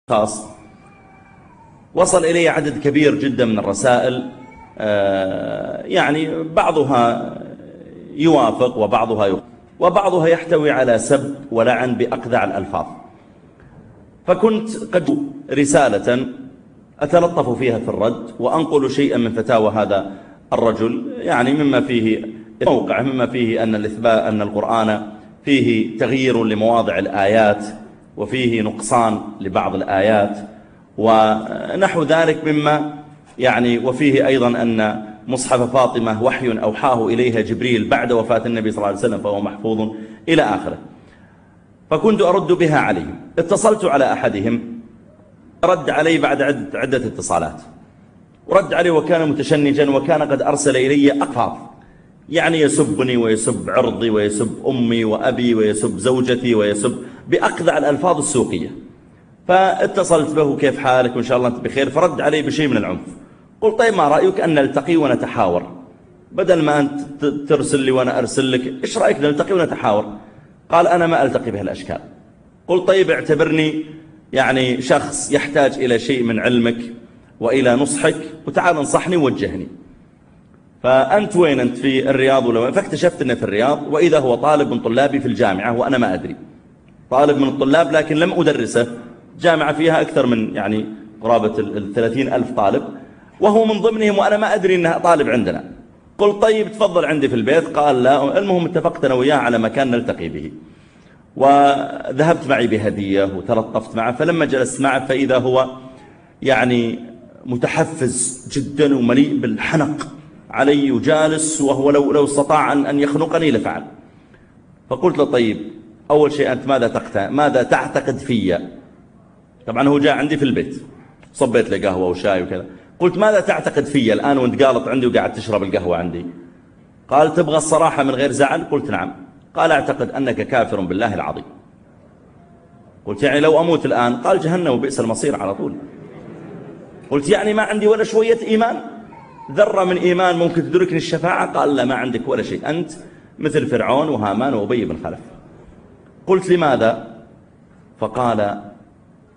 خاص وصل إلي عدد كبير جدا من الرسائل، يعني بعضها يوافق وبعضها يحتوي على سب ولعن بأقذع الألفاظ. فكنت قد رسالة أتلطف فيها في الرد وأنقل شيئا من فتاوى هذا الرجل، يعني مما فيه موقع، مما فيه أن القرآن فيه تغيير لمواضع الآيات وفيه نقصان لبعض الآيات ونحو ذلك مما يعني، وفيه أيضا أن مصحف فاطمة وحي أوحاه إليها جبريل بعد وفاة النبي صلى الله عليه وسلم فهو محفوظ إلى آخره. فكنت أرد بها عليهم. اتصلت على أحدهم رد علي بعد عدة اتصالات، ورد علي وكان متشنجا وكان قد أرسل إلي أقفاظ، يعني يسبني ويسب عرضي ويسب أمي وأبي ويسب زوجتي ويسب بأقذع الألفاظ السوقية. فاتصلت به كيف حالك وإن شاء الله أنت بخير، فرد علي بشيء من العنف. قلت طيب ما رأيك أن نلتقي ونتحاور، بدل ما أنت ترسل لي وأنا أرسل لك، إيش رأيك نلتقي ونتحاور؟ قال أنا ما ألتقي بهالأشكال. قلت طيب اعتبرني يعني شخص يحتاج إلى شيء من علمك وإلى نصحك، وتعال انصحني ووجهني. فأنت وين أنت، في الرياض ولا وين؟ فاكتشفت أنه في الرياض، وإذا هو طالب من طلابي في الجامعة وأنا ما أدري، طالب من الطلاب لكن لم أدرسه. جامعة فيها أكثر من يعني قرابة 30,000 طالب وهو من ضمنهم وأنا ما أدري أنه طالب عندنا. قلت طيب تفضل عندي في البيت. قال لا. المهم اتفقت أنا وياه على مكان نلتقي به، وذهبت معي بهدية وتلطفت معه. فلما جلست معه فإذا هو يعني متحفز جدا ومليء بالحنق علي وجالس، وهو لو استطاع أن يخنقني لفعل. فقلت له طيب أول شيء أنت ماذا تعتقد فيا؟ طبعا هو جاء عندي في البيت، صبيت له قهوة وشاي وكذا. قلت ماذا تعتقد فيا الآن وانت قالط عندي وقاعد تشرب القهوة عندي؟ قال تبغى الصراحة من غير زعل؟ قلت نعم. قال أعتقد أنك كافر بالله العظيم. قلت يعني لو أموت الآن؟ قال جهنم وبئس المصير على طول. قلت يعني ما عندي ولا شوية إيمان، ذرة من إيمان ممكن تدركني الشفاعة؟ قال لا ما عندك ولا شيء، أنت مثل فرعون وهامان وأبي بن خلف. قلت لماذا؟ فقال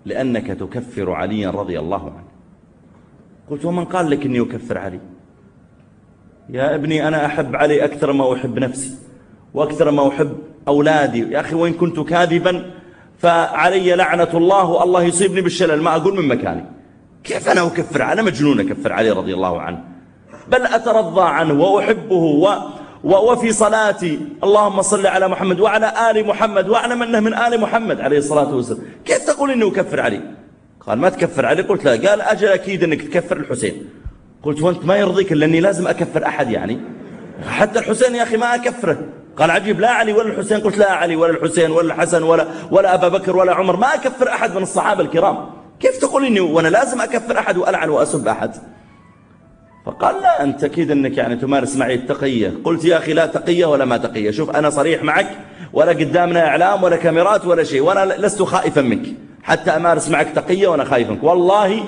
لأنك تكفر عليا رضي الله عنه. قلت ومن قال لك أني أكفر علي؟ يا ابني أنا أحب علي أكثر ما أحب نفسي وأكثر ما أحب أولادي. يا أخي وإن كنت كاذبا فعلي لعنة الله والله يصيبني بالشلل ما أقول من مكاني. كيف أنا أكفر؟ أنا مجنون أكفر علي رضي الله عنه، بل أترضى عنه وأحبه وفي صلاتي اللهم صل على محمد وعلى آل محمد وأعلم أنه من آل محمد عليه الصلاة والسلام. كيف تقول إني أكفر علي؟ قال ما تكفر علي. قلت لا. قال أجل أكيد أنك تكفر الحسين. قلت وانت ما يرضيك إلا أني لازم أكفر أحد يعني؟ حتى الحسين يا أخي ما أكفره. قال عجيب، لا علي ولا الحسين؟ قلت لا علي ولا الحسين ولا الحسن ولا أبا بكر ولا عمر، ما أكفر أحد من الصحابة الكرام. كيف تقول إني وأنا لازم أكفر أحد وألعن وأسب أحد؟ فقال لا أنت أكيد أنك يعني تمارس معي التقية. قلت يا أخي لا تقية ولا ما تقية، شوف أنا صريح معك ولا قدامنا إعلام ولا كاميرات ولا شيء، وأنا لست خائفا منك حتى أمارس معك تقية وأنا خايف منك. والله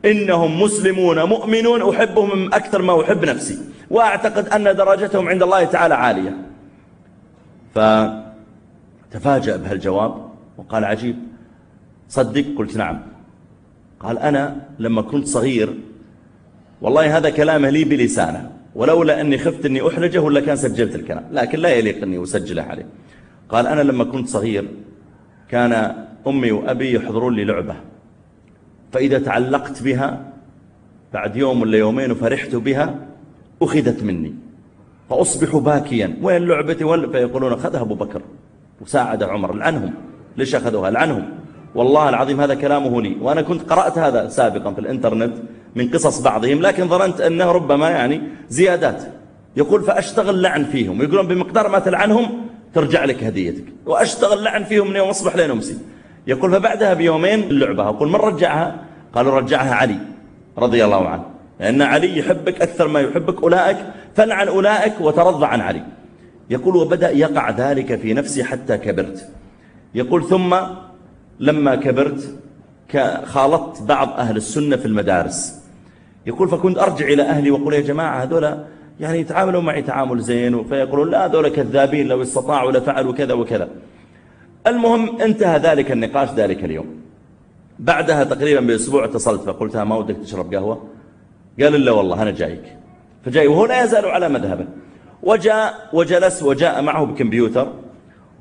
إنهم مسلمون مؤمنون أحبهم أكثر ما أحب نفسي، وأعتقد أن درجتهم عند الله تعالى عالية. فتفاجأ بهالجواب وقال عجيب صدق؟ قلت نعم. قال أنا لما كنت صغير، والله هذا كلامه لي بلسانه، ولولا أني خفت أني أحرجه ولا كان سجلت الكلام، لكن لا يليق أني أسجله عليه. قال أنا لما كنت صغير كان أمي وأبي يحضرون لي لعبة، فإذا تعلقت بها بعد يوم ولا يومين وفرحت بها أخذت مني، فأصبح باكيا وين لعبتي فيقولون أخذها أبو بكر وساعد عمر. لعنهم، ليش أخذوها؟ لعنهم. والله العظيم هذا كلامه لي، وأنا كنت قرأت هذا سابقا في الإنترنت من قصص بعضهم، لكن ظننت أنه ربما يعني زيادات. يقول فأشتغل لعن فيهم، يقولون بمقدار ما تلعنهم ترجع لك هديتك، وأشتغل لعن فيهم من يوم أصبح لين أمسي. يقول فبعدها بيومين اللعبة، أقول من رجعها؟ قالوا رجعها علي رضي الله عنه، لأن علي يحبك أكثر ما يحبك أولئك، فلعن أولئك وترضى عن علي. يقول وبدأ يقع ذلك في نفسي حتى كبرت. يقول ثم لما كبرت خالطت بعض أهل السنة في المدارس. يقول فكنت أرجع إلى أهلي وأقول يا جماعة هذولا يعني يتعاملوا معي تعامل زين، فيقولون لا هذولا كذابين لو استطاعوا لفعلوا كذا وكذا. المهم انتهى ذلك النقاش ذلك اليوم. بعدها تقريبا بأسبوع اتصلت فقلت ما ودك تشرب قهوة؟ قال إلا والله أنا جايك. فجاي وهو لا يزال على مذهبه، وجاء وجلس وجاء معه بكمبيوتر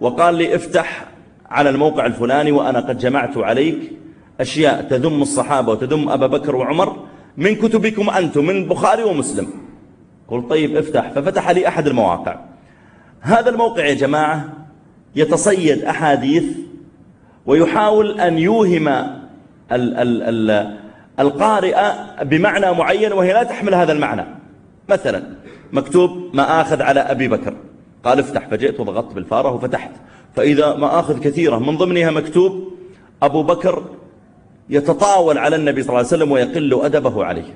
وقال لي افتح على الموقع الفلاني وأنا قد جمعت عليك أشياء تذم الصحابة وتذم أبا بكر وعمر من كتبكم أنتم من البخاري ومسلم. قلت طيب افتح، ففتح لي أحد المواقع. هذا الموقع يا جماعة يتصيد أحاديث ويحاول أن يوهم القارئ بمعنى معين وهي لا تحمل هذا المعنى. مثلا مكتوب مآخذ على أبي بكر، قال افتح، فجئت وضغطت بالفارة وفتحت، فإذا مآخذ كثيرة من ضمنها مكتوب أبو بكر يتطاول على النبي صلى الله عليه وسلم ويقل أدبه عليه،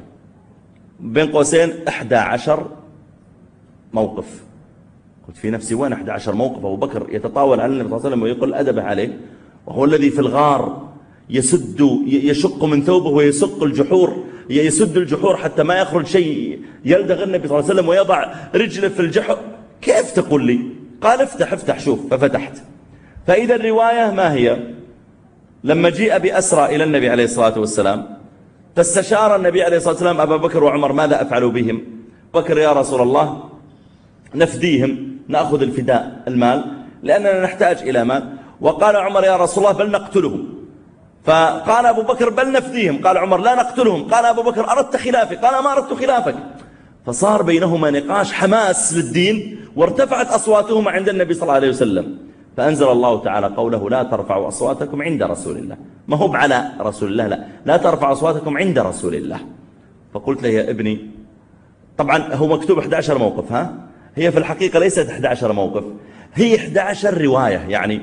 بين قوسين 11 موقف. قلت في نفسي وين 11 موقف أبو بكر يتطاول على النبي صلى الله عليه وسلم ويقل أدبه عليه، وهو الذي في الغار يشق من ثوبه ويسق الجحور، يسد الجحور حتى ما يخرج شيء، يلدغ النبي صلى الله عليه وسلم ويضع رجله في الجحر. كيف تقول لي؟ قال افتح افتح شوف. ففتحت، فإذا الرواية ما هي؟ لما جيء بأسرى إلى النبي عليه الصلاة والسلام فاستشار النبي عليه الصلاة والسلام أبا بكر وعمر ماذا أفعلوا بهم؟ بكر يا رسول الله نفديهم، نأخذ الفداء المال لأننا نحتاج إلى مال. وقال عمر يا رسول الله بل نقتلهم. فقال أبو بكر بل نفديهم. قال عمر لا نقتلهم. قال أبو بكر أردت خلافي. قال ما أردت خلافك. فصار بينهما نقاش حماس للدين، وارتفعت أصواتهما عند النبي صلى الله عليه وسلم، فأنزل الله تعالى قوله لا ترفعوا أصواتكم عند رسول الله. ما هو على رسول الله، لا ترفعوا أصواتكم عند رسول الله. فقلت له يا ابني، طبعا هو مكتوب 11 موقف، هي في الحقيقة ليست 11 موقف، هي 11 رواية، يعني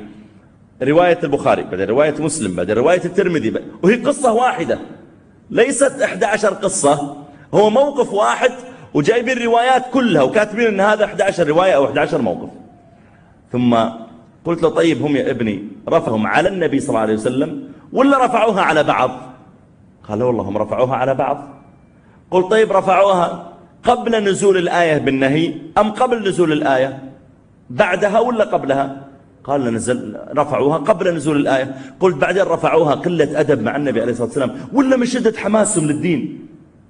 رواية البخاري بعدين رواية مسلم بعدين رواية الترمذي وهي قصة واحدة، ليست 11 قصة، هو موقف واحد وجايبين الروايات كلها وكاتبين ان هذا 11 رواية او 11 موقف. ثم قلت له طيب هم يا ابني رفعهم على النبي صلى الله عليه وسلم ولا رفعوها على بعض؟ قال والله هم رفعوها على بعض. قلت طيب رفعوها قبل نزول الآية بالنهي أم قبل نزول الآية؟ بعدها ولا قبلها؟ قال رفعوها قبل نزول الآية. قلت بعدين رفعوها قلة أدب مع النبي عليه الصلاة والسلام ولا من شدة حماسهم للدين؟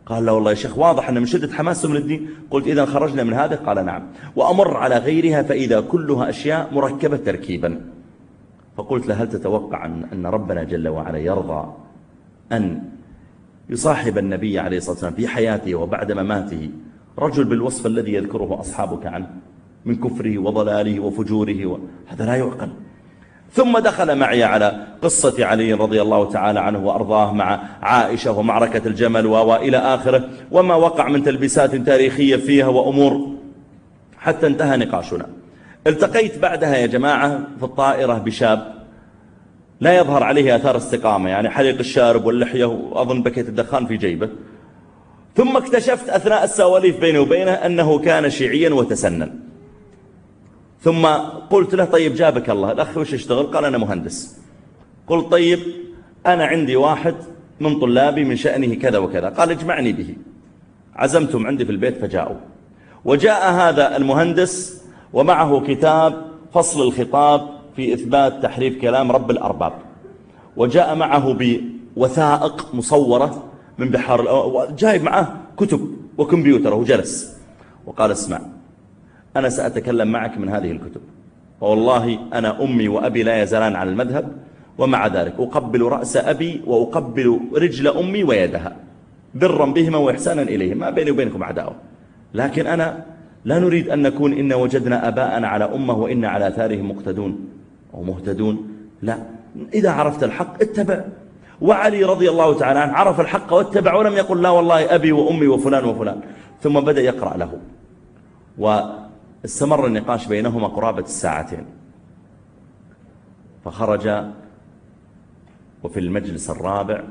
قال لا والله يا شيخ واضح أن من شدة حماسهم للدين. قلت إذا خرجنا من هذا؟ قال نعم. وأمر على غيرها فإذا كلها أشياء مركبة تركيبا. فقلت له هل تتوقع أن ربنا جل وعلا يرضى أن يصاحب النبي عليه الصلاة والسلام في حياته وبعد مماته رجل بالوصف الذي يذكره أصحابك عنه من كفره وضلاله وفجوره هذا لا يعقل. ثم دخل معي على قصة علي رضي الله تعالى عنه وأرضاه مع عائشة ومعركة الجمل وإلى آخره وما وقع من تلبيسات تاريخية فيها وأمور، حتى انتهى نقاشنا. التقيت بعدها يا جماعة في الطائرة بشاب لا يظهر عليه آثار استقامة، يعني حليق الشارب واللحية وأظن بكيت الدخان في جيبه. ثم اكتشفت أثناء السواليف بيني وبينه أنه كان شيعيا وتسنن. ثم قلت له طيب جابك الله الأخ وش يشتغل؟ قال أنا مهندس. قلت طيب أنا عندي واحد من طلابي من شأنه كذا وكذا. قال اجمعني به. عزمتهم عندي في البيت فجاءوا، وجاء هذا المهندس ومعه كتاب فصل الخطاب في إثبات تحريف كلام رب الأرباب، وجاء معه بوثائق مصورة من بحار، جايب معه كتب وكمبيوتر وجلس وقال اسمع أنا سأتكلم معك من هذه الكتب، والله أنا أمي وأبي لا يزالان على المذهب، ومع ذلك أقبل رأس أبي وأقبل رجل أمي ويدها برا بهما وإحسانا إليهم، ما بيني وبينكم عداوة، لكن أنا لا نريد أن نكون إن وجدنا أباءنا على أمة وإن على آثارهم مقتدون أو مهتدون، لا، إذا عرفت الحق اتبع. وعلي رضي الله تعالى عنه عرف الحق واتبع ولم يقل لا والله أبي وأمي وفلان وفلان. ثم بدأ يقرأ له واستمر النقاش بينهما قرابة الساعتين، فخرج وفي المجلس الرابع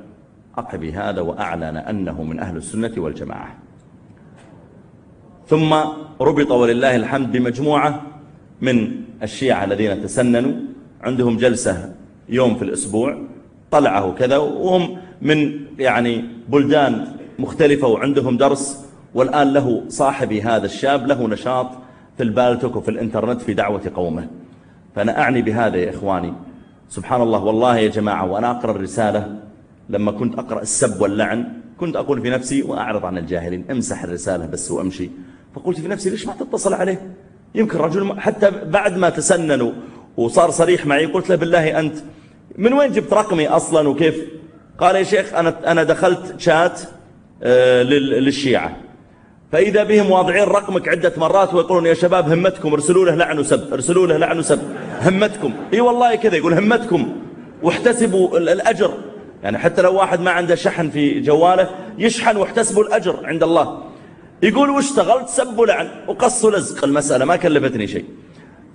عقب هذا وأعلن أنه من أهل السنة والجماعة. ثم ربط ولله الحمد بمجموعة من الشيعة الذين تسننوا، عندهم جلسة يوم في الأسبوع طلعه كذا، وهم من يعني بلدان مختلفة وعندهم درس. والآن له صاحبي هذا الشاب له نشاط في البالتوك وفي الإنترنت في دعوة قومه. فأنا أعني بهذا يا إخواني، سبحان الله والله يا جماعة، وأنا أقرأ الرسالة لما كنت أقرأ السب واللعن كنت أقول في نفسي وأعرض عن الجاهلين، امسح الرسالة بس وأمشي. فقلت في نفسي ليش ما تتصل عليه؟ يمكن رجل، حتى بعد ما تسنن وصار صريح معي قلت له بالله أنت من وين جبت رقمي أصلا وكيف؟ قال يا شيخ أنا دخلت شات للشيعة، فإذا بهم واضعين رقمك عدة مرات ويقولون يا شباب همتكم ارسلوا له لعن وسب، ارسلوا له لعن وسب، همتكم. اي والله كذا يقول همتكم واحتسبوا الأجر. يعني حتى لو واحد ما عنده شحن في جواله يشحن واحتسبوا الأجر عند الله. يقول واشتغلت سب ولعن وقص ولزق، المسألة ما كلفتني شيء.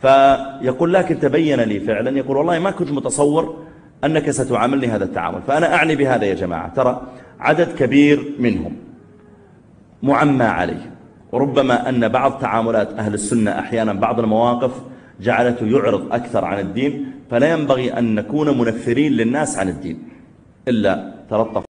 فيقول لكن تبين لي فعلا، يقول والله ما كنت متصور أنك ستعاملني هذا التعامل. فأنا أعني بهذا يا جماعة، ترى عدد كبير منهم معمى عليه، وربما أن بعض تعاملات أهل السنة أحيانا بعض المواقف جعلته يعرض أكثر عن الدين، فلا ينبغي أن نكون منفرين للناس عن الدين إلا تلطف